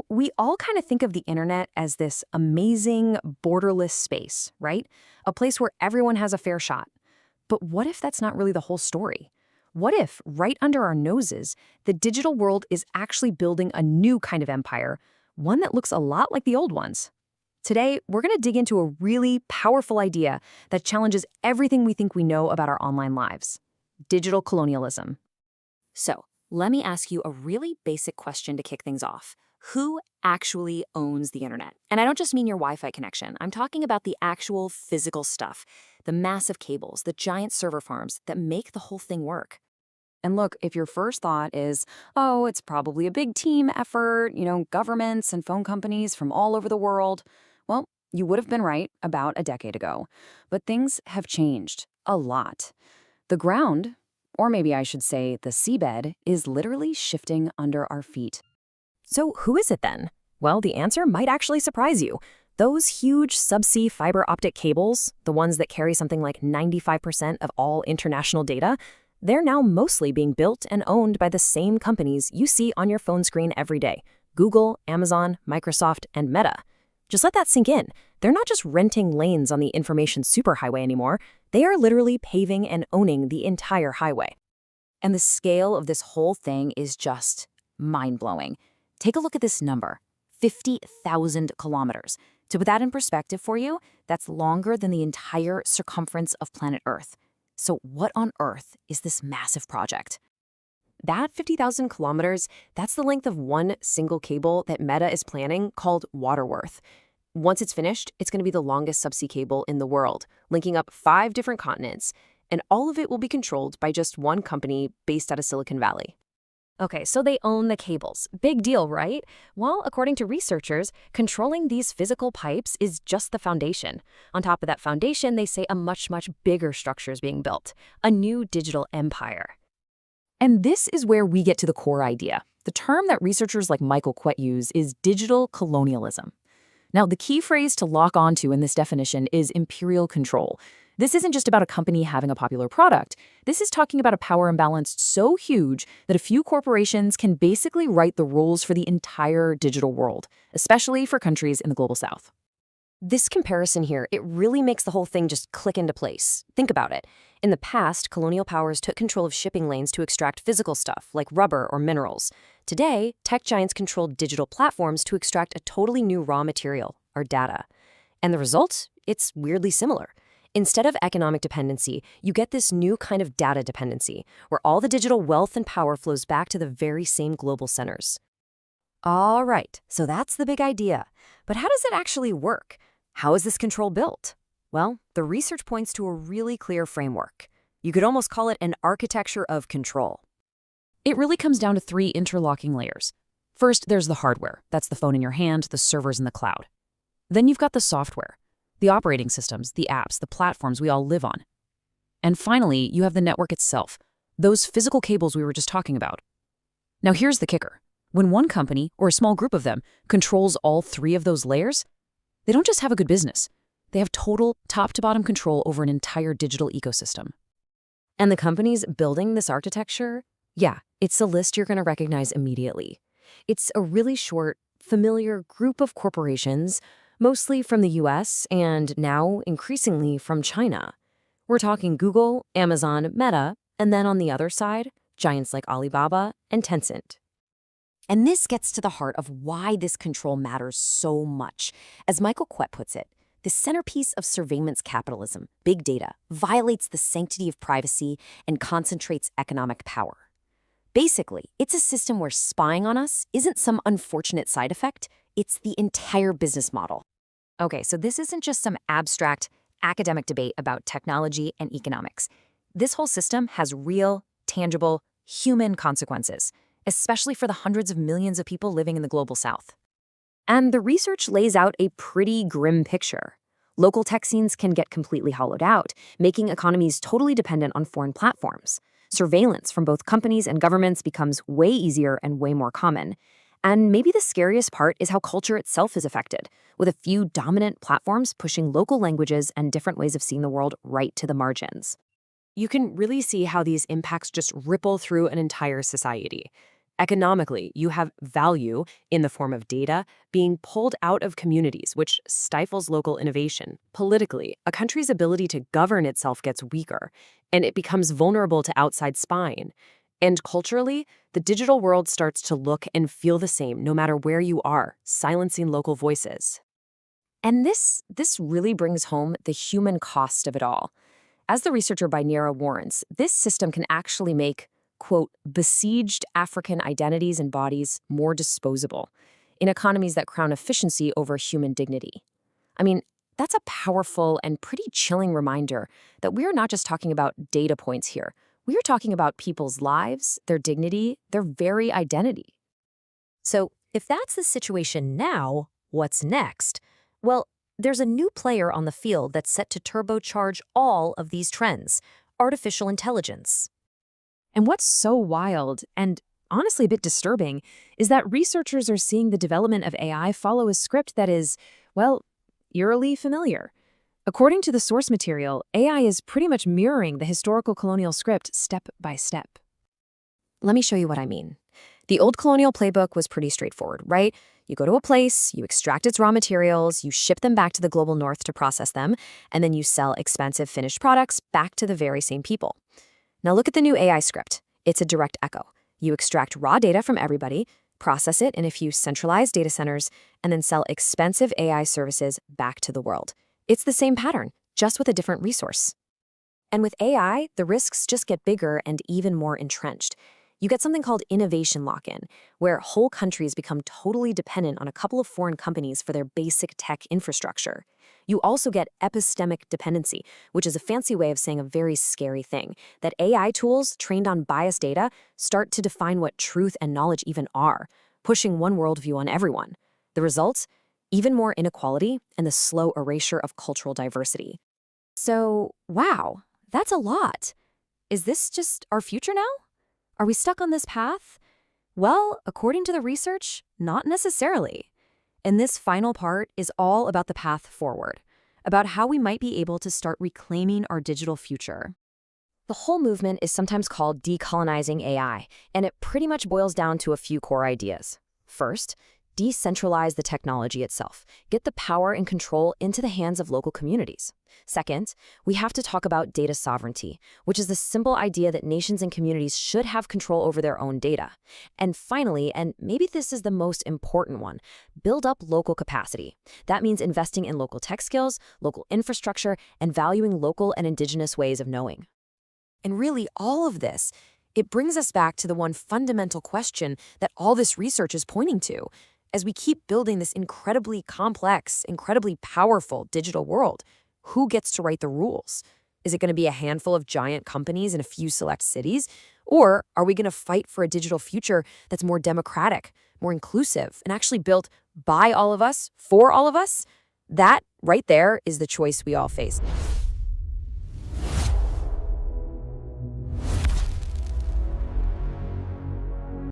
We all kind of think of the internet as this amazing, borderless space, right? A place where everyone has a fair shot. But what if that's not really the whole story? What if, right under our noses, the digital world is actually building a new kind of empire, one that looks a lot like the old ones? Today, we're going to dig into a really powerful idea that challenges everything we think we know about our online lives: digital colonialism. So, let me ask you a really basic question to kick things off. Who actually owns the internet? And I don't just mean your Wi-Fi connection. I'm talking about the actual physical stuff, the massive cables, the giant server farms that make the whole thing work. And look, if your first thought is, oh, it's probably a big team effort, governments and phone companies from all over the world, well, you would have been right about a decade ago. But things have changed a lot. The ground, or maybe I should say the seabed, is literally shifting under our feet. So who is it then? Well, the answer might actually surprise you. Those huge subsea fiber optic cables, the ones that carry something like 95% of all international data, they're now mostly being built and owned by the same companies you see on your phone screen every day: Google, Amazon, Microsoft, and Meta. Just let that sink in. They're not just renting lanes on the information superhighway anymore. They are literally paving and owning the entire highway. And the scale of this whole thing is just mind-blowing. Take a look at this number: 50,000 kilometers. To put that in perspective for you, that's longer than the entire circumference of planet Earth. So what on earth is this massive project? That 50,000 kilometers, that's the length of one single cable that Meta is planning, called Waterworth. Once it's finished, it's going to be the longest subsea cable in the world, linking up 5 different continents, and all of it will be controlled by just one company based out of Silicon Valley. Okay, so they own the cables. Big deal, right? Well, according to researchers, controlling these physical pipes is just the foundation. On top of that foundation, they say a much, much bigger structure is being built: a new digital empire. And this is where we get to the core idea. The term that researchers like Michael Kwet use is digital colonialism. Now, the key phrase to lock onto in this definition is imperial control. This isn't just about a company having a popular product. This is talking about a power imbalance so huge that a few corporations can basically write the rules for the entire digital world, especially for countries in the global south. This comparison here, it really makes the whole thing just click into place. Think about it. In the past, colonial powers took control of shipping lanes to extract physical stuff like rubber or minerals. Today, tech giants control digital platforms to extract a totally new raw material, our data. And the result? It's weirdly similar. Instead of economic dependency, you get this new kind of data dependency, where all the digital wealth and power flows back to the very same global centers. All right, so that's the big idea. But how does it actually work? How is this control built? Well, the research points to a really clear framework. You could almost call it an architecture of control. It really comes down to 3 interlocking layers. First, there's the hardware. That's the phone in your hand, the servers in the cloud. Then you've got the software, the operating systems, the apps, the platforms we all live on. And finally, you have the network itself, those physical cables we were just talking about. Now here's the kicker. When one company, or a small group of them, controls all 3 of those layers, they don't just have a good business. They have total top-to-bottom control over an entire digital ecosystem. And the companies building this architecture? Yeah, it's a list you're going to recognize immediately. It's a really short, familiar group of corporations, mostly from the US and now increasingly from China. We're talking Google, Amazon, Meta, and then on the other side, giants like Alibaba and Tencent. And this gets to the heart of why this control matters so much. As Michael Kwet puts it, the centerpiece of surveillance capitalism, big data, violates the sanctity of privacy and concentrates economic power. Basically, it's a system where spying on us isn't some unfortunate side effect, it's the entire business model. Okay, so this isn't just some abstract academic debate about technology and economics. This whole system has real, tangible, human consequences, especially for the hundreds of millions of people living in the global south. And the research lays out a pretty grim picture. Local tech scenes can get completely hollowed out, making economies totally dependent on foreign platforms. Surveillance from both companies and governments becomes way easier and way more common. And maybe the scariest part is how culture itself is affected, with a few dominant platforms pushing local languages and different ways of seeing the world right to the margins. You can really see how these impacts just ripple through an entire society. Economically, you have value in the form of data being pulled out of communities, which stifles local innovation. Politically, a country's ability to govern itself gets weaker, and it becomes vulnerable to outside spying. And culturally, the digital world starts to look and feel the same no matter where you are, silencing local voices. And this really brings home the human cost of it all. As the researcher Binera warns, this system can actually make, quote, besieged African identities and bodies more disposable in economies that crown efficiency over human dignity. I mean, that's a powerful and pretty chilling reminder that we're not just talking about data points here. We are talking about people's lives, their dignity, their very identity. So, if that's the situation now, what's next? Well, there's a new player on the field that's set to turbocharge all of these trends: artificial intelligence. And what's so wild and honestly a bit disturbing is that researchers are seeing the development of AI follow a script that is, well, eerily familiar. According to the source material, AI is pretty much mirroring the historical colonial script step by step. Let me show you what I mean. The old colonial playbook was pretty straightforward, right? You go to a place, you extract its raw materials, you ship them back to the global north to process them, and then you sell expensive finished products back to the very same people. Now look at the new AI script. It's a direct echo. You extract raw data from everybody, process it in a few centralized data centers, and then sell expensive AI services back to the world. It's the same pattern, just with a different resource. And with AI, the risks just get bigger and even more entrenched. You get something called innovation lock-in, where whole countries become totally dependent on a couple of foreign companies for their basic tech infrastructure. You also get epistemic dependency, which is a fancy way of saying a very scary thing, that AI tools trained on biased data start to define what truth and knowledge even are, pushing one worldview on everyone. The results? Even more inequality and the slow erasure of cultural diversity. So, wow, that's a lot. Is this just our future now? Are we stuck on this path? Well, according to the research, not necessarily. And this final part is all about the path forward, about how we might be able to start reclaiming our digital future. The whole movement is sometimes called decolonizing AI, and it pretty much boils down to a few core ideas. First, decentralize the technology itself. Get the power and control into the hands of local communities. Second, we have to talk about data sovereignty, which is the simple idea that nations and communities should have control over their own data. And finally, and maybe this is the most important one, build up local capacity. That means investing in local tech skills, local infrastructure, and valuing local and indigenous ways of knowing. And really, all of this, it brings us back to the one fundamental question that all this research is pointing to. As we keep building this incredibly complex, incredibly powerful digital world, who gets to write the rules? Is it going to be a handful of giant companies in a few select cities? Or are we going to fight for a digital future that's more democratic, more inclusive, and actually built by all of us, for all of us? That right there is the choice we all face.